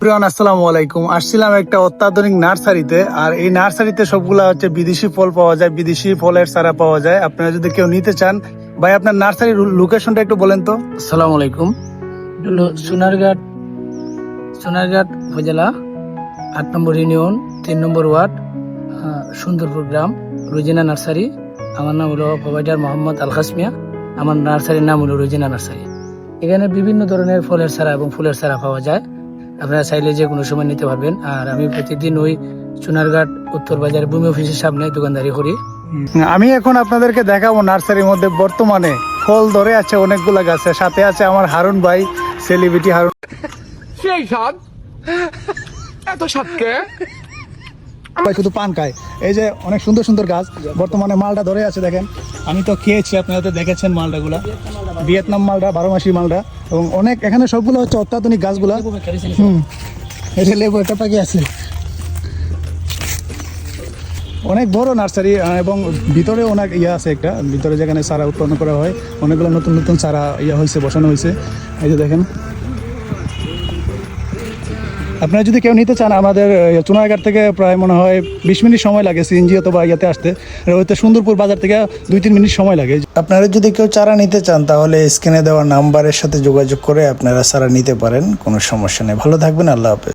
প্রিয়ান আসসালামু আলাইকুম। আসছিলাম একটা অত্যাধুনিক নার্সারিতে, আর এই নার্সারিতে সবগুলা হচ্ছে বিদেশি ফল পাওয়া যায়, বিদেশি ফলের চারা পাওয়া যায়। আপনারা যদি কেউ নিতে চান, ভাই আপনার নার্সারির লোকেশনটা একটু বলেন তো। আসসালামু আলাইকুম। হলো সোনারঘাট উপজেলা ৮ নম্বর ইউনিয়ন ৩ নম্বর ওয়ার্ড, সুন্দরপুর গ্রাম, রুজিনা নার্সারি। আমার নাম হলো প্রোভাইডার মোহাম্মদ আল খাসমিয়া। আমার নার্সারির নাম হলো রুজিনা নার্সারি। এখানে বিভিন্ন ধরনের ফলের চারা এবং ফুলের চারা পাওয়া যায়। আপনারা চাইলে যে কোনো সময় নিতে পারবেন। আর আমি প্রতিদিন ওই সোনারঘাট উত্তর বাজার ভূমি অফিসের সামনে দোকানদারি করি। আমি এখন আপনাদেরকে দেখাবো নার্সারির মধ্যে বর্তমানে ফল ধরে আছে অনেকগুলা গাছে। সাথে আছে আমার হারুন ভাই, সেলিব্রিটি হারুন। সেই স্বাদ, এত স্বাদকে ভাই শুধু পান খায়। এই যে অনেক সুন্দর সুন্দর গাছ, বর্তমানে মালটা ধরে আছে দেখেন। আমি তো খেয়েছি, আপনারা তো দেখেছেন মালটাগুলা, ভিয়েতনাম মালটা, 12 মাসি মালটা, এবং অনেক এখানে সবগুলো হচ্ছে অত্যাধুনিক গাছগুলা। এই যে লেবু একটা পাখি আছে। অনেক বড় নার্সারি, এবং ভিতরে অনেক আছে একটা, ভিতরে যেখানে চারা উৎপন্ন করা হয় অনেকগুলো নতুন নতুন চারা হয়েছে, বসানো হয়েছে। এই যে দেখেন, আপনারা যদি কেউ নিতে চান, আমাদের চুনারঘাট থেকে প্রায় মনে হয় 20 মিনিট সময় লাগে সিএনজি অথবা ইয়াতে আসতে। হয়তো সুন্দরপুর বাজার থেকে 2-3 মিনিট সময় লাগে। আপনারা যদি কেউ চারা নিতে চান, তাহলে স্ক্রিনে দেওয়া নাম্বারের সাথে যোগাযোগ করে আপনারা চারা নিতে পারেন, কোনো সমস্যা নেই। ভালো থাকবেন, আল্লাহ হাফেজ।